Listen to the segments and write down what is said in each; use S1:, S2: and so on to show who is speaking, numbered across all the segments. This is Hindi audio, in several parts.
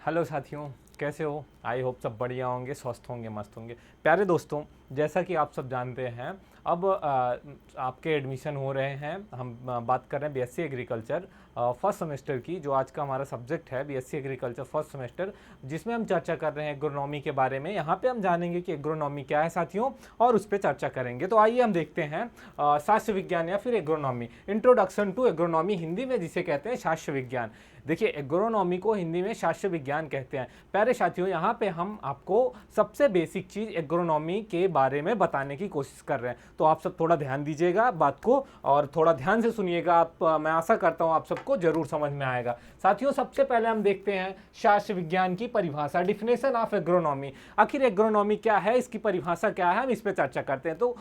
S1: हेलो साथियों, कैसे हो? आई होप सब बढ़िया होंगे, स्वस्थ होंगे, मस्त होंगे। प्यारे दोस्तों, जैसा कि आप सब जानते हैं, अब आपके एडमिशन हो रहे हैं। हम बात कर रहे हैं बीएससी एग्रीकल्चर फर्स्ट सेमेस्टर की, जो आज का हमारा सब्जेक्ट है बीएससी एग्रीकल्चर फर्स्ट सेमेस्टर, जिसमें हम चर्चा कर रहे हैं एग्रोनॉमी के बारे में। यहाँ पे हम जानेंगे कि एग्रोनॉमी क्या है साथियों, और उस पर चर्चा करेंगे। तो आइए हम देखते हैं शास्त्र विज्ञान या फिर agronomy, introduction to agronomy, Hindi में जिसे कहते हैं शास्त्र विज्ञान। देखिए, एग्रोनॉमी को हिंदी में शास्त्र विज्ञान कहते हैं। प्यारे साथियों, यहाँ पे हम आपको सबसे बेसिक चीज एग्रोनॉमी के बारे में बताने की कोशिश कर रहे हैं। तो आप सब थोड़ा ध्यान दीजिएगा बात को और थोड़ा ध्यान से सुनिएगा। आप मैं आशा करता हूँ आप सबको जरूर समझ में आएगा। साथियों, सबसे पहले हम देखते हैं शास्त्र विज्ञान की परिभाषा, डिफिनेशन ऑफ एग्रोनॉमी। आखिर एग्रोनॉमी क्या है, इसकी परिभाषा क्या है, हम इस पर चर्चा करते हैं। तो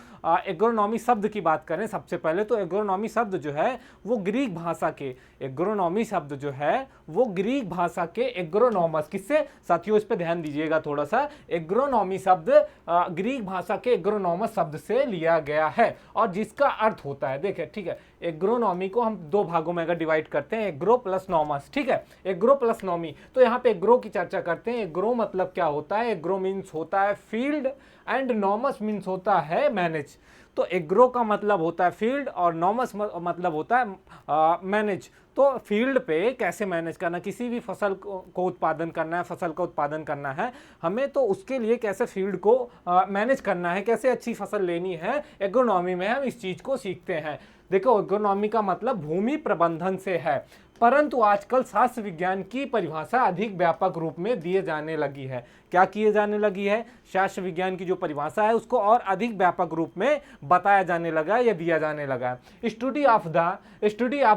S1: एग्रोनॉमी शब्द की बात करें सबसे पहले, तो एग्रोनॉमी शब्द जो है वो ग्रीक भाषा के, एग्रोनॉमी शब्द जो है वो ग्रीक भाषा के एग्रोनॉमस, किससे साथियों, इस पे ध्यान दीजिएगा थोड़ा सा। एग्रोनॉमी शब्द ग्रीक भाषा के एग्रोनॉमस शब्द से लिया गया है और जिसका अर्थ होता है, देखिए ठीक है, एग्रोनॉमी को हम दो भागों में अगर डिवाइड करते हैं, एग्रो प्लस नॉमस, ठीक है, एग्रो प्लस नॉमी। तो यहाँ पे एग्रो की चर्चा करते हैं। एग्रो मतलब क्या होता है? एग्रो मीन्स होता है फील्ड एंड नॉमस मीन्स होता है मैनेज। तो एग्रो का मतलब होता है फील्ड और नॉमस मतलब होता है मैनेज। तो फील्ड पे कैसे मैनेज करना, किसी भी फसल को उत्पादन करना है, फसल का उत्पादन करना है हमें, तो उसके लिए कैसे फील्ड को मैनेज करना है, कैसे अच्छी फसल लेनी है, एग्रोनॉमी में हम इस चीज को सीखते हैं। देखो, एग्रोनॉमी का मतलब भूमि प्रबंधन से है, परंतु आजकल शास्त्र विज्ञान की परिभाषा अधिक व्यापक रूप में दिए जाने लगी है। क्या किए जाने लगी है? शास्त्र विज्ञान की जो परिभाषा है उसको और अधिक व्यापक रूप में बताया जाने लगा है या दिया जाने लगा है। Study of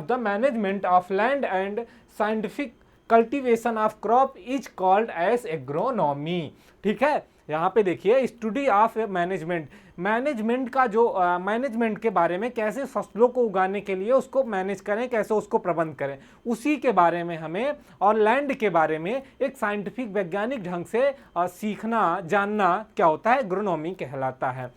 S1: the management of land and scientific cultivation of crop is called as agronomy. ठीक है, यहाँ पे देखिए, स्टडी ऑफ मैनेजमेंट, मैनेजमेंट का जो मैनेजमेंट के बारे में, कैसे फसलों को उगाने के लिए उसको मैनेज करें, कैसे उसको प्रबंध करें, उसी के बारे में हमें, और लैंड के बारे में एक साइंटिफिक वैज्ञानिक ढंग से सीखना, जानना क्या होता है? एग्रोनॉमी कहलाता है।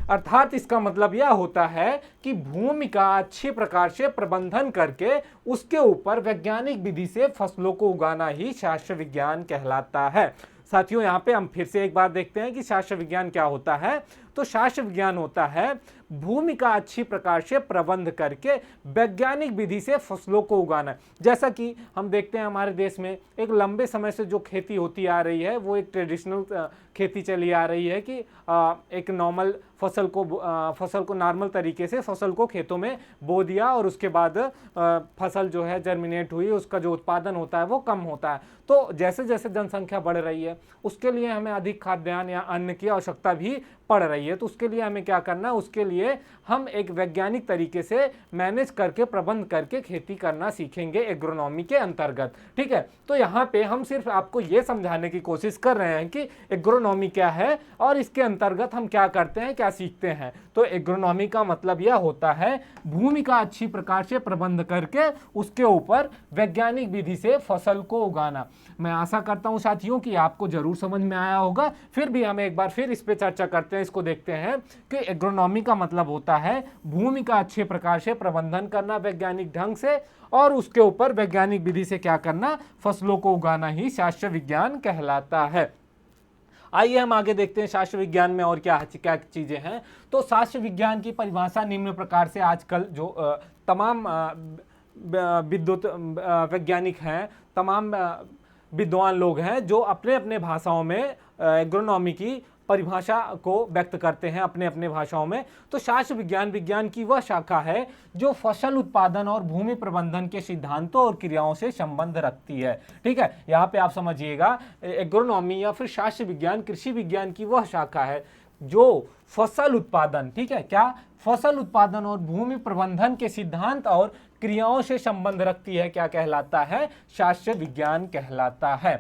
S1: अर्थात इसका मतलब यह होता है कि भूमि का अच्छे प्रकार से प्रबंधन करके उसके ऊपर वैज्ञानिक विधि से फसलों को उगाना ही शास्त्र विज्ञान कहलाता है। साथियों, यहाँ पे हम फिर से एक बार देखते हैं कि शास्त्र विज्ञान क्या होता है। तो शास्त्र विज्ञान होता है भूमि का अच्छी प्रकार से प्रबंध करके वैज्ञानिक विधि से फसलों को उगाना। जैसा कि हम देखते हैं हमारे देश में एक लंबे समय से जो खेती होती आ रही है, वो एक ट्रेडिशनल खेती चली आ रही है कि एक नॉर्मल फसल को नॉर्मल तरीके से फसल को खेतों में बो दिया और उसके बाद फसल जो है जर्मिनेट हुई, उसका जो उत्पादन होता है वो कम होता है। तो जैसे जैसे जनसंख्या बढ़ रही है उसके लिए हमें अधिक खाद्यान्न या अन्न की आवश्यकता भी पड़ रही है। तो उसके लिए हमें क्या करना है? उसके लिए हम एक वैज्ञानिक तरीके से मैनेज करके, प्रबंध करके खेती करना सीखेंगे एग्रोनॉमी के अंतर्गत। ठीक है, तो यहाँ पे हम सिर्फ आपको ये समझाने की कोशिश कर रहे हैं कि एग्रोनॉमी क्या है और इसके अंतर्गत हम क्या करते हैं, क्या सीखते हैं। तो एग्रोनॉमी का मतलब यह होता है भूमि का अच्छी प्रकार से प्रबंध करके उसके ऊपर वैज्ञानिक विधि से फसल को उगाना। मैं आशा करता हूं साथियों कि आपको जरूर समझ में आया होगा। फिर भी हम एक बार फिर इस पे चर्चा करते हैं, इसको देखते हैं कि एग्रोनॉमी का मतलब होता है भूमि का अच्छे प्रकार से प्रबंधन करना वैज्ञानिक ढंग से, और उसके ऊपर वैज्ञानिक विधि से क्या करना, फसलों को उगाना ही शास्त्र विज्ञान कहलाता है। आइए हम आगे देखते हैं शास्त्र विज्ञान में और क्या क्या चीजें हैं। तो शास्त्र विज्ञान की परिभाषा निम्न प्रकार से आजकल जो तमाम विद्युत वैज्ञानिक हैं, तमाम विद्वान लोग हैं जो अपने अपने भाषाओं में एग्रोनॉमी की परिभाषा को व्यक्त करते हैं अपने अपने भाषाओं में। तो शास्त्र विज्ञान की वह शाखा है जो फसल उत्पादन और भूमि प्रबंधन के सिद्धांतों और क्रियाओं से संबंध रखती है। ठीक है, यहाँ पे आप समझिएगा, एग्रोनॉमी या फिर शास्त्र विज्ञान कृषि विज्ञान की वह शाखा है जो फसल उत्पादन, ठीक है, क्या, फसल उत्पादन और भूमि प्रबंधन के सिद्धांत और क्रियाओं से संबंध रखती है। क्या कहलाता है? शास्त्र विज्ञान कहलाता है।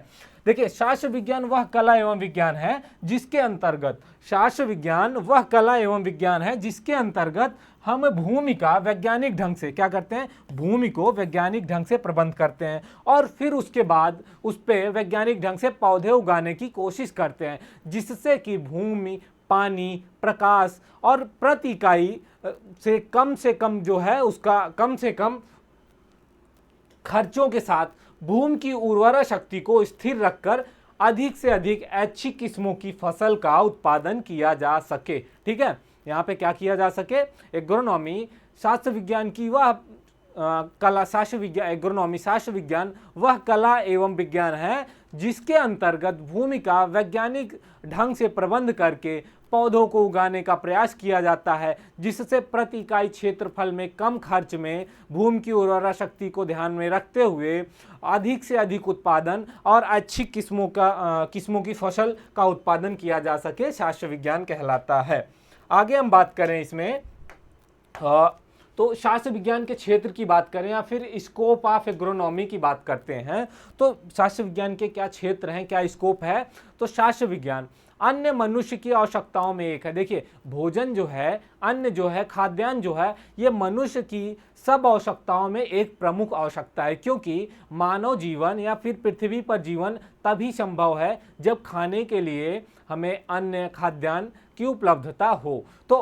S1: देखिए, शास्त्र विज्ञान वह कला एवं विज्ञान है जिसके अंतर्गत, शास्त्र विज्ञान वह कला एवं विज्ञान है जिसके अंतर्गत हम भूमि का वैज्ञानिक ढंग से क्या करते हैं, भूमि को वैज्ञानिक ढंग से प्रबंध करते हैं और फिर उसके बाद उस पर वैज्ञानिक ढंग से पौधे उगाने की कोशिश करते हैं, जिससे कि भूमि, पानी, प्रकाश और प्रति इकाई से कम जो है उसका कम से कम खर्चों के साथ भूमि की उर्वरा शक्ति को स्थिर रखकर अधिक से अधिक अच्छी किस्मों की फसल का उत्पादन किया जा सके। ठीक है, यहाँ पे क्या किया जा सके, एग्रोनॉमी शास्त्र विज्ञान की वह कला, शास्त्र विज्ञान, एग्रोनॉमी शास्त्र विज्ञान वह कला एवं विज्ञान है जिसके अंतर्गत भूमि का वैज्ञानिक ढंग से प्रबंध करके पौधों को उगाने का प्रयास किया जाता है, जिससे प्रति इकाई क्षेत्रफल में कम खर्च में भूमि की उर्वरा शक्ति को ध्यान में रखते हुए अधिक से अधिक उत्पादन और अच्छी किस्मों की फसल का उत्पादन किया जा सके, शास्त्र विज्ञान कहलाता है। आगे हम बात करें इसमें तो शास्त्र विज्ञान के क्षेत्र की बात करें या फिर स्कोप ऑफ एग्रोनॉमी की बात करते हैं, तो शास्त्र विज्ञान के क्या क्षेत्र हैं, क्या स्कोप है। तो शास्त्र विज्ञान अन्य मनुष्य की आवश्यकताओं में एक है। देखिए, भोजन जो है, अन्न जो है, खाद्यान्न जो है, ये मनुष्य की सब आवश्यकताओं में एक प्रमुख आवश्यकता है, क्योंकि मानव जीवन या फिर पृथ्वी पर जीवन तभी संभव है जब खाने के लिए हमें अन्न, खाद्यान्न की उपलब्धता हो। तो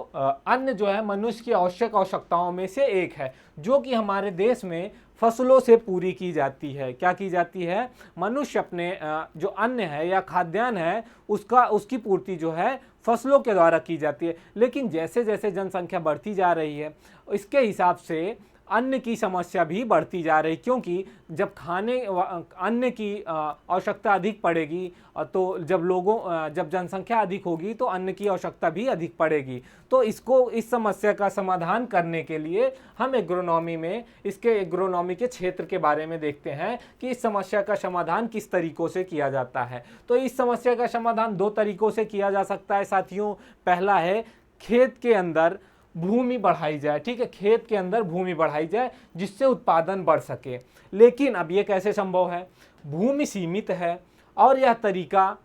S1: अन्न जो है मनुष्य की आवश्यक आवश्यकताओं में से एक है, जो कि हमारे देश में फसलों से पूरी की जाती है। क्या की जाती है, मनुष्य अपने जो अन्न है या खाद्यान्न है उसकी पूर्ति जो है फसलों के द्वारा की जाती है। लेकिन जैसे जैसे जनसंख्या बढ़ती जा रही है, इसके हिसाब से अन्न की समस्या भी बढ़ती जा रही, क्योंकि जब अन्न की आवश्यकता अधिक पड़ेगी तो जब जनसंख्या अधिक होगी तो अन्न की आवश्यकता भी अधिक पड़ेगी। तो इस समस्या का समाधान करने के लिए हम एग्रोनॉमी के क्षेत्र के बारे में देखते हैं कि इस समस्या का समाधान किस तरीकों से किया जाता है। तो इस समस्या का समाधान 2 तरीकों से किया जा सकता है साथियों। पहला है, खेत के अंदर भूमि बढ़ाई जाए। ठीक है, खेत के अंदर भूमि बढ़ाई जाए जिससे उत्पादन बढ़ सके। लेकिन अब ये कैसे संभव है, भूमि सीमित है और यह तरीका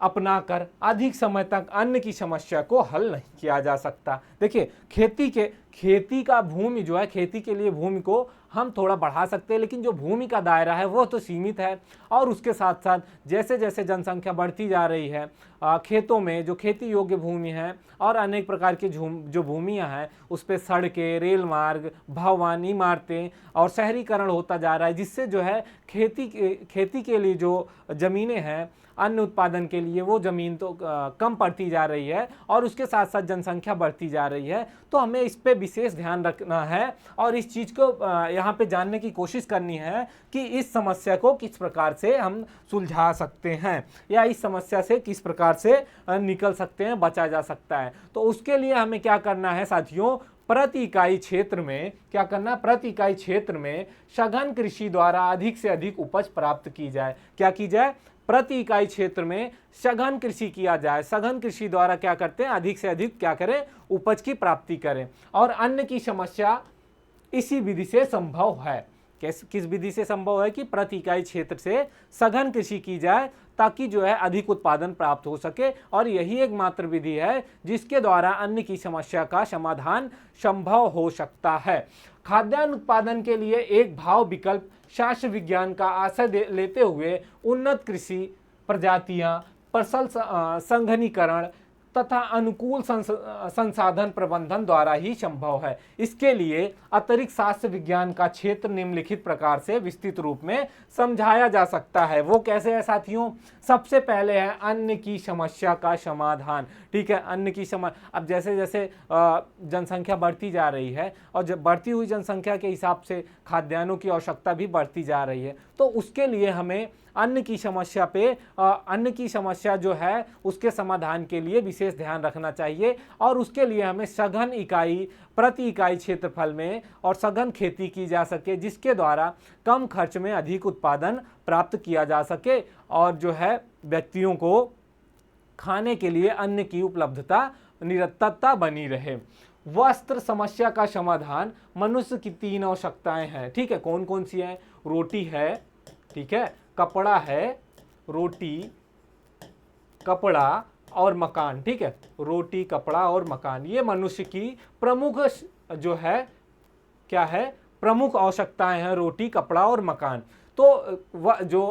S1: अपनाकर अधिक समय तक अन्न की समस्या को हल नहीं किया जा सकता। देखिए, खेती का भूमि जो है, खेती के लिए भूमि को हम थोड़ा बढ़ा सकते हैं, लेकिन जो भूमि का दायरा है वो तो सीमित है। और उसके साथ साथ जैसे जैसे जनसंख्या बढ़ती जा रही है, खेतों में जो खेती योग्य भूमि है और अनेक प्रकार की जो भूमियां हैं उस पर सड़कें, रेल मार्ग, भवन, इमारतें और शहरीकरण होता जा रहा है, जिससे जो है खेती के लिए जो ज़मीनें हैं अन्न उत्पादन के लिए, वो ज़मीन तो कम पड़ती जा रही है और उसके साथ साथ जनसंख्या बढ़ती जा रही है। तो हमें इस पे विशेष ध्यान रखना है और इस चीज़ को यहाँ पे जानने की कोशिश करनी है कि इस समस्या को किस प्रकार से हम सुलझा सकते हैं या इस समस्या से किस प्रकार से निकल सकते हैं, बचा जा सकता है। तो उसके लिए हमें क्या करना है साथियों, प्रति इकाई क्षेत्र में क्या करना, प्रति इकाई क्षेत्र में सघन कृषि द्वारा अधिक से अधिक उपज प्राप्त की जाए। क्या की जाए, प्रति इकाई क्षेत्र में सघन कृषि किया जाए। सघन कृषि द्वारा क्या करते हैं, अधिक से अधिक क्या करें, उपज की प्राप्ति करें। और अन्न की समस्या इसी विधि से संभव है। किस विधि से संभव है कि प्रति इकाई क्षेत्र से सघन कृषि की जाए ताकि जो है अधिक उत्पादन प्राप्त हो सके। और यही एकमात्र विधि है जिसके द्वारा अन्न की समस्या का समाधान संभव हो सकता है। खाद्यान्न उत्पादन के लिए एक भाव विकल्प शास्त्र विज्ञान का आश्रय लेते हुए उन्नत कृषि प्रजातियां, फसल संघनीकरण तथा अनुकूल संसाधन प्रबंधन द्वारा ही संभव है। इसके लिए अतिरिक्त शास्त्र विज्ञान का क्षेत्र निम्नलिखित प्रकार से विस्तृत रूप में समझाया जा सकता है। वो कैसे है साथियों, सबसे पहले है अन्न की समस्या का समाधान। ठीक है, अन्न की अब जैसे जैसे जनसंख्या बढ़ती जा रही है और जब बढ़ती हुई जनसंख्या के हिसाब से खाद्यान्नों की आवश्यकता भी बढ़ती जा रही है, तो उसके लिए हमें अन्न की समस्या जो है उसके समाधान के लिए विशेष ध्यान रखना चाहिए। और उसके लिए हमें सघन प्रति इकाई क्षेत्रफल में और सघन खेती की जा सके, जिसके द्वारा कम खर्च में अधिक उत्पादन प्राप्त किया जा सके और जो है व्यक्तियों को खाने के लिए अन्न की उपलब्धता निरंतरता बनी रहे। वस्त्र समस्या का समाधान मनुष्य की 3 आवश्यकताएं हैं। ठीक है, कौन कौन सी हैं, रोटी है, ठीक है, कपड़ा है, रोटी, कपड़ा और मकान। ठीक है, रोटी, कपड़ा और मकान, ये मनुष्य की प्रमुख जो है क्या है, प्रमुख आवश्यकताएं हैं, रोटी, कपड़ा और मकान। तो वह जो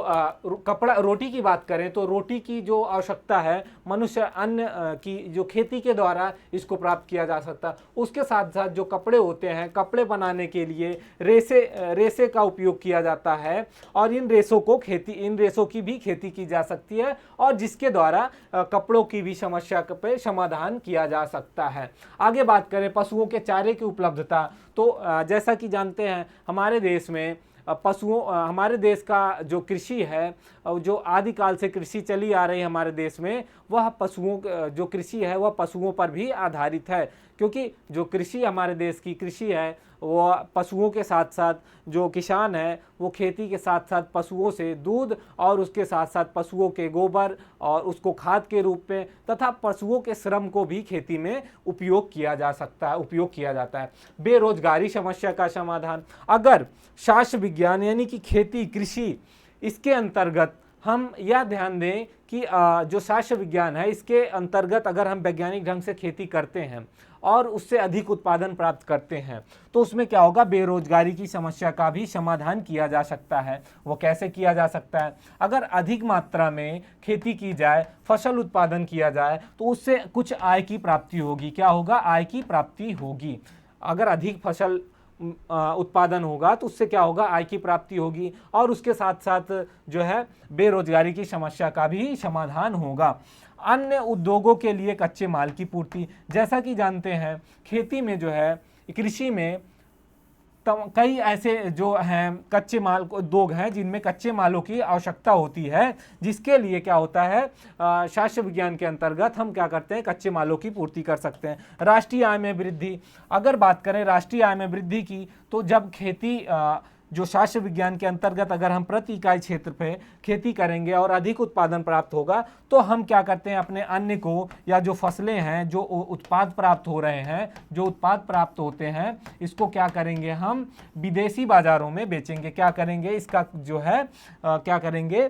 S1: कपड़ा रोटी की बात करें तो रोटी की जो आवश्यकता है मनुष्य अन्न की जो खेती के द्वारा इसको प्राप्त किया जा सकता। उसके साथ साथ जो कपड़े होते हैं, कपड़े बनाने के लिए रेसे का उपयोग किया जाता है और इन रेसों की भी खेती की जा सकती है और जिसके द्वारा कपड़ों की भी समस्या पे समाधान किया जा सकता है। आगे बात करें पशुओं के चारे की उपलब्धता, तो जैसा कि जानते हैं हमारे देश में हमारे देश का जो कृषि है, जो आदिकाल से कृषि चली आ रही है हमारे देश में, वह जो कृषि है वह पशुओं पर भी आधारित है, क्योंकि जो कृषि हमारे देश की कृषि है वो पशुओं के साथ साथ जो किसान है वो खेती के साथ साथ पशुओं से दूध और उसके साथ साथ पशुओं के गोबर और उसको खाद के रूप में तथा पशुओं के श्रम को भी खेती में उपयोग किया जाता है। बेरोजगारी समस्या का समाधान, अगर शास्त्र विज्ञान यानी कि खेती कृषि इसके अंतर्गत हम यह ध्यान दें कि जो शास्त्र विज्ञान है इसके अंतर्गत अगर हम वैज्ञानिक ढंग से खेती करते हैं और उससे अधिक उत्पादन प्राप्त करते हैं तो उसमें क्या होगा, बेरोजगारी की समस्या का भी समाधान किया जा सकता है। वो कैसे किया जा सकता है, अगर अधिक मात्रा में खेती की जाए, फसल उत्पादन किया जाए तो उससे कुछ आय की प्राप्ति होगी। क्या होगा, आय की प्राप्ति होगी। अगर अधिक फसल उत्पादन होगा तो उससे क्या होगा, आय की प्राप्ति होगी और उसके साथ साथ जो है बेरोजगारी की समस्या का भी समाधान होगा। अन्य उद्योगों के लिए कच्चे माल की पूर्ति, जैसा कि जानते हैं खेती में जो है कृषि में कई ऐसे जो हैं कच्चे माल उद्योग हैं जिनमें कच्चे मालों की आवश्यकता होती है, जिसके लिए क्या होता है शास्त्र विज्ञान के अंतर्गत हम क्या करते हैं, कच्चे मालों की पूर्ति कर सकते हैं। राष्ट्रीय आय में वृद्धि, अगर बात करें राष्ट्रीय आय में वृद्धि की तो जब खेती जो शास्त्र विज्ञान के अंतर्गत अगर हम प्रति इकाई क्षेत्र पे खेती करेंगे और अधिक उत्पादन प्राप्त होगा तो हम क्या करते हैं, अपने अन्न को या जो फसलें हैं जो उत्पाद प्राप्त हो रहे हैं, जो उत्पाद प्राप्त होते हैं, इसको क्या करेंगे, हम विदेशी बाजारों में बेचेंगे। क्या करेंगे, इसका जो है क्या करेंगे,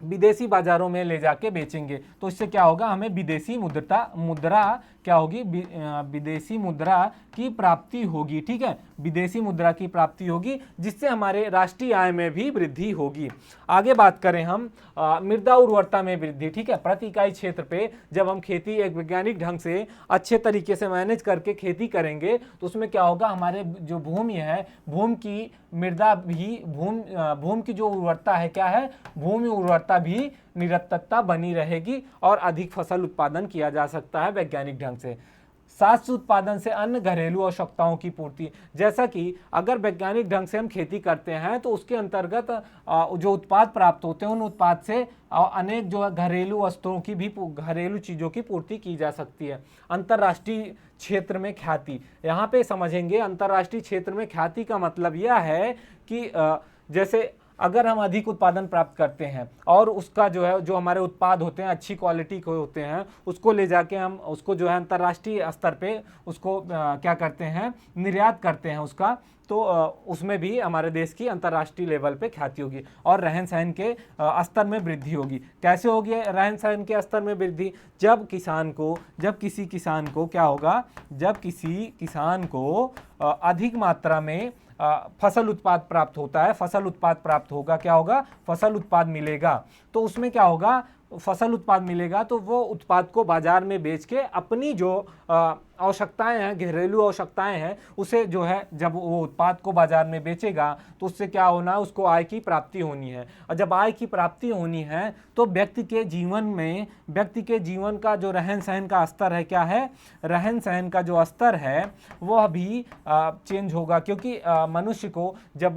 S1: विदेशी बाजारों में ले जाके बेचेंगे। तो इससे क्या होगा, हमें विदेशी मुद्रा क्या होगी, विदेशी मुद्रा की प्राप्ति होगी। ठीक है, विदेशी मुद्रा की प्राप्ति होगी जिससे हमारे राष्ट्रीय आय में भी वृद्धि होगी। आगे बात करें हम मृदा उर्वरता में वृद्धि। ठीक है, प्रति इकाई क्षेत्र पे जब हम खेती एक वैज्ञानिक ढंग से अच्छे तरीके से मैनेज करके खेती करेंगे तो उसमें क्या होगा, हमारे जो भूमि है, भूमि की मृदा भी भूमि की जो उर्वरता है क्या है, भूमि उर्वरता भी निरंतरता बनी रहेगी और अधिक फसल उत्पादन किया जा सकता है वैज्ञानिक ढंग से। शाश्वत उत्पादन से अन्य घरेलू आवश्यकताओं की पूर्ति, जैसा कि अगर वैज्ञानिक ढंग से हम खेती करते हैं तो उसके अंतर्गत जो उत्पाद प्राप्त होते हैं उन उत्पाद से अनेक जो घरेलू वस्तुओं की भी, घरेलू चीज़ों की पूर्ति की जा सकती है। अंतर्राष्ट्रीय क्षेत्र में ख्याति, यहाँ पे समझेंगे अंतर्राष्ट्रीय क्षेत्र में ख्याति का मतलब यह है कि जैसे अगर हम अधिक उत्पादन प्राप्त करते हैं और उसका जो है, जो हमारे उत्पाद होते हैं अच्छी क्वालिटी के होते हैं, उसको ले जाके हम उसको जो है अंतर्राष्ट्रीय स्तर पे उसको क्या करते हैं, निर्यात करते हैं उसका, तो उसमें भी हमारे देश की अंतर्राष्ट्रीय लेवल पे ख्याति होगी और रहन सहन के स्तर में वृद्धि होगी। कैसे होगी रहन सहन के स्तर में वृद्धि, जब किसी किसान को क्या होगा, जब किसी किसान को अधिक मात्रा में फसल उत्पाद प्राप्त होता है, फसल उत्पाद प्राप्त होगा, क्या होगा, फसल उत्पाद मिलेगा, तो उसमें क्या होगा, फसल उत्पाद मिलेगा तो वो उत्पाद को बाजार में बेच के अपनी जो आवश्यकताएं हैं, घरेलू आवश्यकताएं हैं, उसे जो है जब वो उत्पाद को बाजार में बेचेगा तो उससे क्या होना है, उसको आय की प्राप्ति होनी है। और जब आय की प्राप्ति होनी है तो व्यक्ति के जीवन का जो रहन सहन का स्तर है, क्या है, रहन सहन का जो स्तर है वह भी चेंज होगा, क्योंकि मनुष्य को जब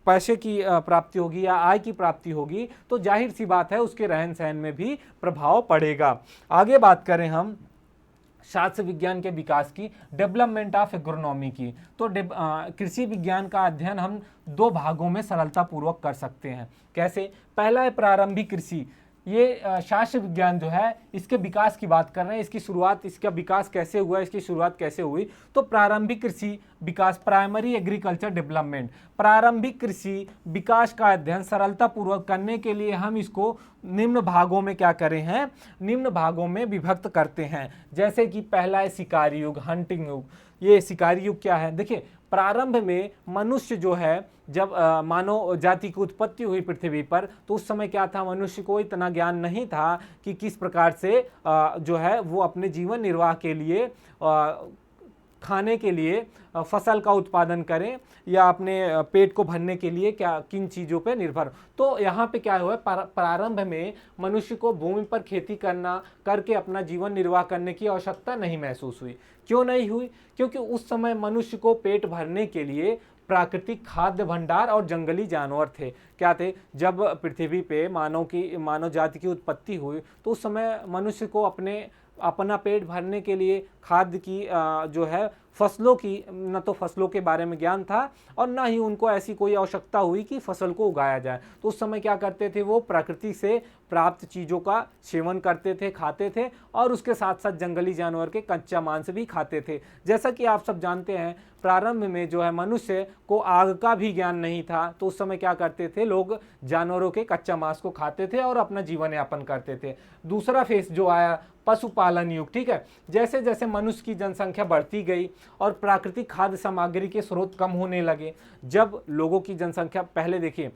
S1: पैसे की प्राप्ति होगी या आय की प्राप्ति होगी तो जाहिर सी बात है उसके रहन सहन में भी प्रभाव पड़ेगा। आगे बात करें हम शास्त्र विज्ञान के विकास की, डेवलपमेंट ऑफ एग्रोनॉमी की, तो कृषि विज्ञान का अध्ययन हम दो भागों में सरलता पूर्वक कर सकते हैं। कैसे, पहला है प्रारंभिक कृषि। ये शास्त्र विज्ञान जो है इसके विकास की बात कर रहे हैं, इसकी शुरुआत, इसका विकास कैसे हुआ, इसकी शुरुआत कैसे हुई, तो प्रारंभिक कृषि विकास, प्राइमरी एग्रीकल्चर डेवलपमेंट, प्रारंभिक कृषि विकास का अध्ययन सरलता पूर्वक करने के लिए हम इसको निम्न भागों में क्या करें हैं, निम्न भागों में विभक्त करते हैं। जैसे कि पहला है शिकारी युग, हंटिंग युग। ये शिकारी युग क्या है, देखिए प्रारंभ में मनुष्य जो है जब मानव जाति की उत्पत्ति हुई पृथ्वी पर, तो उस समय क्या था, मनुष्य को इतना ज्ञान नहीं था कि किस प्रकार से जो है वो अपने जीवन निर्वाह के लिए खाने के लिए फसल का उत्पादन करें या अपने पेट को भरने के लिए क्या किन चीज़ों पे निर्भर। तो यहाँ पे क्या हुआ, प्रारंभ में मनुष्य को भूमि पर खेती करके अपना जीवन निर्वाह करने की आवश्यकता नहीं महसूस हुई। क्यों नहीं हुई? क्योंकि उस समय मनुष्य को पेट भरने के लिए प्राकृतिक खाद्य भंडार और जंगली जानवर थे। क्या थे? जब पृथ्वी पे मानव जाति की उत्पत्ति हुई तो उस समय मनुष्य को अपना पेट भरने के लिए खाद्य की जो है फसलों की, न तो फसलों के बारे में ज्ञान था और न ही उनको ऐसी कोई आवश्यकता हुई कि फसल को उगाया जाए। तो उस समय क्या करते थे, वो प्रकृति से प्राप्त चीज़ों का सेवन करते थे, खाते थे और उसके साथ साथ जंगली जानवर के कच्चा मांस भी खाते थे। जैसा कि आप सब जानते हैं, प्रारंभ में जो है मनुष्य को आग का भी ज्ञान नहीं था, तो उस समय क्या करते थे, लोग जानवरों के कच्चा मांस को खाते थे और अपना जीवन यापन करते थे। दूसरा फेस जो आया, पशुपालन युग, ठीक है। जैसे जैसे मनुष्य की जनसंख्या बढ़ती गई और प्राकृतिक खाद्य सामग्री के स्रोत कम होने लगे, जब लोगों की जनसंख्या, पहले देखिए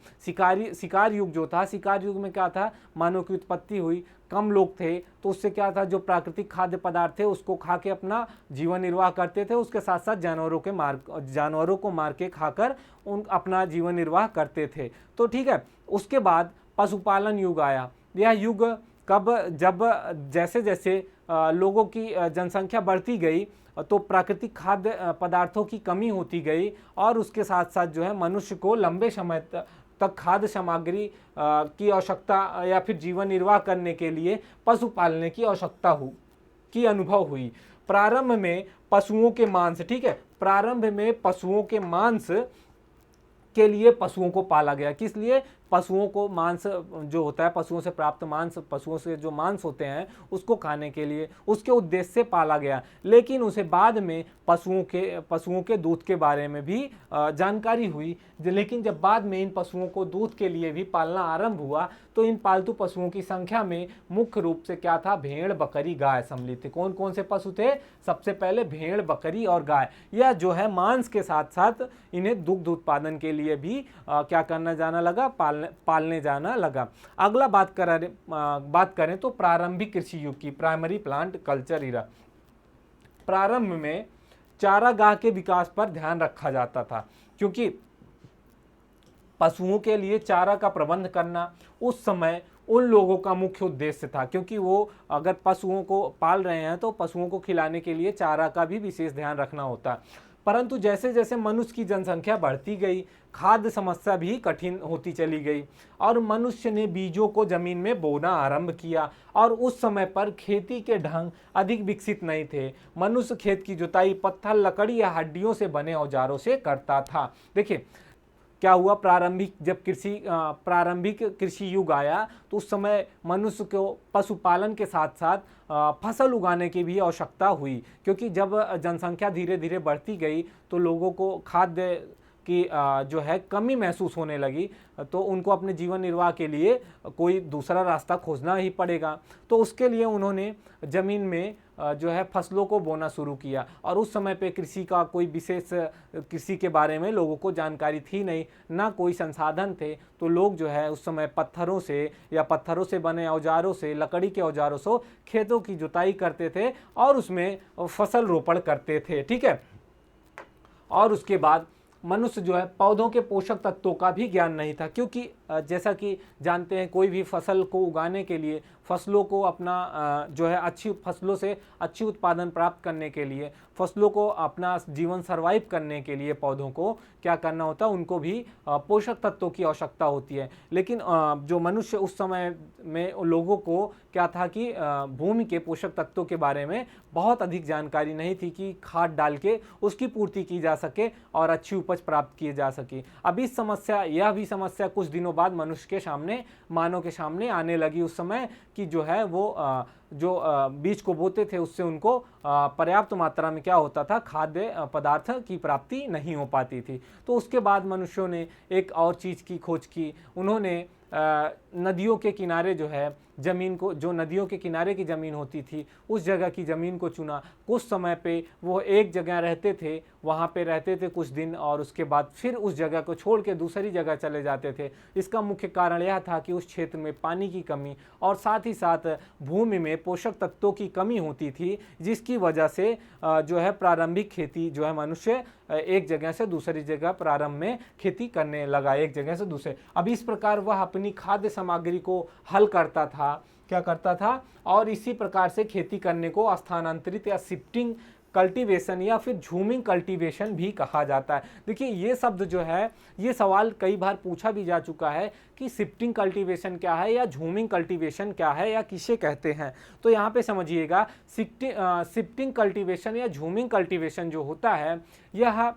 S1: शिकार युग जो था, शिकार युग में क्या था, मानव की उत्पत्ति हुई, कम लोग थे, तो उससे क्या था, जो प्राकृतिक खाद्य पदार्थ थे उसको खा के अपना जीवन निर्वाह करते थे, उसके साथ साथ जानवरों को मार के खाकर अपना जीवन निर्वाह करते थे। तो ठीक है, उसके बाद पशुपालन युग आया। यह युग कब, जब जैसे जैसे लोगों की जनसंख्या बढ़ती गई तो प्राकृतिक खाद्य पदार्थों की कमी होती गई और उसके साथ साथ जो है मनुष्य को लंबे समय तक खाद्य सामग्री की आवश्यकता या फिर जीवन निर्वाह करने के लिए पशु पालने की आवश्यकता की अनुभव हुई। प्रारंभ में पशुओं के मांस, ठीक है, प्रारंभ में पशुओं के मांस के लिए पशुओं को पाला गया। किस लिए? पशुओं को मांस जो होता है, पशुओं से प्राप्त मांस, पशुओं से जो मांस होते हैं उसको खाने के लिए, उसके उद्देश्य से पाला गया। लेकिन उसे बाद में पशुओं के दूध के बारे में भी जानकारी हुई। लेकिन जब बाद में इन पशुओं को दूध के लिए भी पालना आरंभ हुआ तो इन पालतू पशुओं की संख्या में मुख्य रूप से क्या था, भेड़, बकरी, गाय सम्मिलित थे। कौन कौन से पशु थे? सबसे पहले भेड़, बकरी और गाय। यह जो है मांस के साथ साथ इन्हें दुग्ध उत्पादन के लिए भी क्या करना जाना लगा, पालने जाना लगा। अगला बात करें तो प्रारंभिक कृषि युग की, प्राइमरी प्लांट कल्चर इरा। प्रारंभ में चारागाह के विकास पर ध्यान रखा जाता था, क्योंकि पशुओं के लिए चारा का प्रबंध करना उस समय उन लोगों का मुख्य उद्देश्य था, क्योंकि वो अगर पशुओं को पाल रहे हैं तो पशुओं को खिलाने के लिए चारा का भी विशेष ध्यान रखना होता। परंतु जैसे जैसे मनुष्य की जनसंख्या बढ़ती गई, खाद्य समस्या भी कठिन होती चली गई और मनुष्य ने बीजों को जमीन में बोना आरंभ किया। और उस समय पर खेती के ढंग अधिक विकसित नहीं थे। मनुष्य खेत की जुताई पत्थर, लकड़ी या हड्डियों से बने औजारों से करता था। देखिए क्या हुआ, प्रारंभिक कृषि युग आया तो उस समय मनुष्य को पशुपालन के साथ साथ फसल उगाने की भी आवश्यकता हुई, क्योंकि जब जनसंख्या धीरे धीरे बढ़ती गई तो लोगों को खाद्य की जो है कमी महसूस होने लगी, तो उनको अपने जीवन निर्वाह के लिए कोई दूसरा रास्ता खोजना ही पड़ेगा। तो उसके लिए उन्होंने ज़मीन में जो है फसलों को बोना शुरू किया। और उस समय पे कृषि का कोई विशेष, कृषि के बारे में लोगों को जानकारी थी नहीं, ना कोई संसाधन थे, तो लोग जो है उस समय पत्थरों से बने औजारों से, लकड़ी के औजारों से खेतों की जुताई करते थे और उसमें फसल रोपण करते थे, ठीक है। और उसके बाद मनुष्य जो है पौधों के पोषक तत्वों का भी ज्ञान नहीं था, क्योंकि जैसा कि जानते हैं कोई भी फसल को उगाने के लिए, फसलों को अपना जो है अच्छी फसलों से अच्छी उत्पादन प्राप्त करने के लिए, फसलों को अपना जीवन सर्वाइव करने के लिए पौधों को क्या करना होता है, उनको भी पोषक तत्वों की आवश्यकता होती है। लेकिन जो मनुष्य उस समय में लोगों को क्या था कि भूमि के पोषक तत्वों के बारे में बहुत अधिक जानकारी नहीं थी कि खाद डाल के उसकी पूर्ति की जा सके और अच्छी उपज प्राप्त की जा सके। अब यह भी समस्या कुछ दिनों बाद मानव के सामने आने लगी उस समय कि जो है वो जो बीज को बोते थे उससे उनको पर्याप्त मात्रा में क्या होता था, खाद्य पदार्थ की प्राप्ति नहीं हो पाती थी। तो उसके बाद मनुष्यों ने एक और चीज़ की खोज की, उन्होंने नदियों के किनारे जो है ज़मीन को, जो नदियों के किनारे की ज़मीन होती थी उस जगह की ज़मीन को चुना। कुछ समय पे वो एक जगह रहते थे, वहाँ पे रहते थे कुछ दिन और उसके बाद फिर उस जगह को छोड़ के दूसरी जगह चले जाते थे। इसका मुख्य कारण यह था कि उस क्षेत्र में पानी की कमी और साथ ही साथ भूमि में पोषक तत्वों की कमी होती थी, जिसकी वजह से जो है प्रारंभिक खेती जो है मनुष्य एक जगह से दूसरी जगह प्रारंभ में खेती करने लगा, एक जगह से दूसरे। अब इस प्रकार वह अपनी खाद्य सामग्री को हल करता था, क्या करता था, और इसी प्रकार से खेती करने को स्थानांतरित या शिफ्टिंग कल्टीवेशन या फिर झूमिंग कल्टीवेशन भी कहा जाता है। देखिए ये शब्द जो है, ये सवाल कई बार पूछा भी जा चुका है कि शिफ्टिंग कल्टीवेशन क्या है या झूमिंग कल्टीवेशन क्या है या किसे कहते हैं। तो यहाँ पे समझिएगा, शिफ्टिंग कल्टीवेशन या झूमिंग कल्टीवेशन जो होता है यह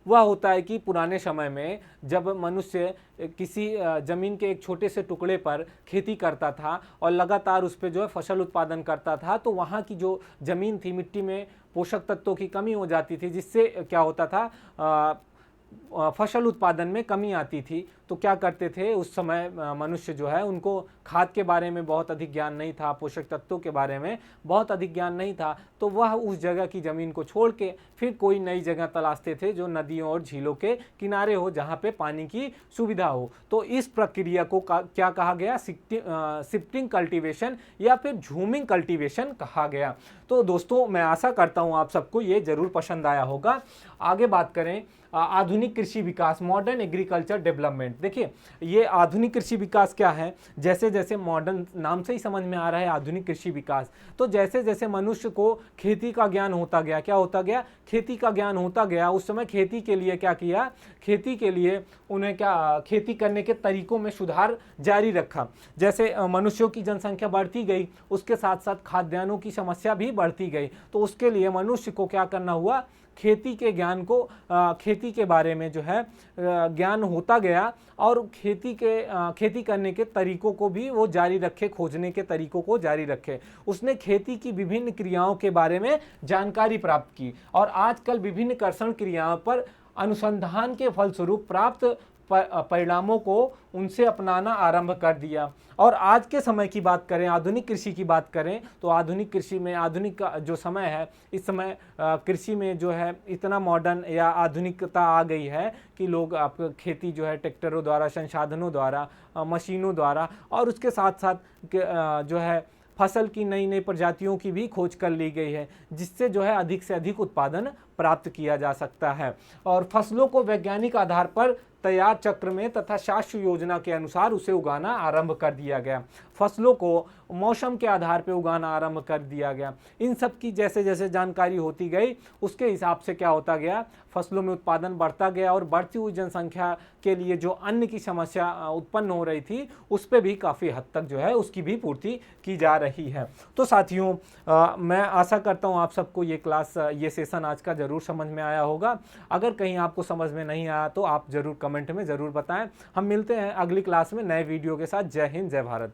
S1: वह होता है कि पुराने समय में जब मनुष्य किसी ज़मीन के एक छोटे से टुकड़े पर खेती करता था और लगातार उस पर जो है फसल उत्पादन करता था, तो वहाँ की जो ज़मीन थी, मिट्टी में पोषक तत्वों की कमी हो जाती थी, जिससे क्या होता था, फसल उत्पादन में कमी आती थी। तो क्या करते थे उस समय मनुष्य जो है, उनको खाद के बारे में बहुत अधिक ज्ञान नहीं था, पोषक तत्वों के बारे में बहुत अधिक ज्ञान नहीं था, तो वह उस जगह की ज़मीन को छोड़ के फिर कोई नई जगह तलाशते थे जो नदियों और झीलों के किनारे हो, जहाँ पे पानी की सुविधा हो। तो इस प्रक्रिया को क्या कहा गया, शिफ्टिंग कल्टीवेशन या फिर झूमिंग कल्टीवेशन कहा गया। तो दोस्तों मैं आशा करता हूँ आप सबको ये जरूर पसंद आया होगा। आगे बात करें आधुनिक कृषि विकास, मॉडर्न एग्रीकल्चर डेवलपमेंट। देखिए ये आधुनिक कृषि विकास क्या है, जैसे जैसे मॉडर्न नाम से ही समझ में आ रहा है आधुनिक कृषि विकास, तो जैसे जैसे मनुष्य को खेती का ज्ञान होता गया, क्या होता गया, खेती का ज्ञान होता गया, उस समय खेती के लिए क्या किया, खेती के लिए उन्हें क्या, खेती करने के तरीकों में सुधार जारी रखा। जैसे मनुष्यों की जनसंख्या बढ़ती गई, उसके साथ साथ खाद्यान्नों की समस्या भी बढ़ती गई, तो उसके लिए मनुष्य को क्या करना हुआ, खेती के ज्ञान को, खेती के बारे में जो है ज्ञान होता गया और खेती करने के तरीकों को भी वो जारी रखे, खोजने के तरीकों को जारी रखे। उसने खेती की विभिन्न क्रियाओं के बारे में जानकारी प्राप्त की और आजकल विभिन्न कर्षण क्रियाओं पर अनुसंधान के फलस्वरूप प्राप्त परिणामों को उनसे अपनाना आरंभ कर दिया। और आज के समय की बात करें, आधुनिक कृषि की बात करें, तो आधुनिक कृषि में, आधुनिक का जो समय है, इस समय कृषि में जो है इतना मॉडर्न या आधुनिकता आ गई है कि लोग आप खेती जो है ट्रैक्टरों द्वारा, संसाधनों द्वारा, मशीनों द्वारा, और उसके साथ साथ जो है फसल की नई नई प्रजातियों की भी खोज कर ली गई है, जिससे जो है अधिक से अधिक उत्पादन प्राप्त किया जा सकता है। और फसलों को वैज्ञानिक आधार पर तैयार चक्र में तथा शास्त्र योजना के अनुसार उसे उगाना आरंभ कर दिया गया। फसलों को मौसम के आधार पर उगाना आरंभ कर दिया गया। इन सब की जैसे जैसे जानकारी होती गई, उसके हिसाब से क्या होता गया, फसलों में उत्पादन बढ़ता गया और बढ़ती हुई जनसंख्या के लिए जो अन्न की समस्या उत्पन्न हो रही थी, उस पर भी काफ़ी हद तक जो है उसकी भी पूर्ति की जा रही है। तो साथियों मैं आशा करता हूँ आप सबको ये क्लास, ये सेशन आज का ज़रूर समझ में आया होगा। अगर कहीं आपको समझ में नहीं आया तो आप ज़रूर कमेंट में ज़रूर बताएं। हम मिलते हैं अगली क्लास में नए वीडियो के साथ। जय हिंद, जय भारत।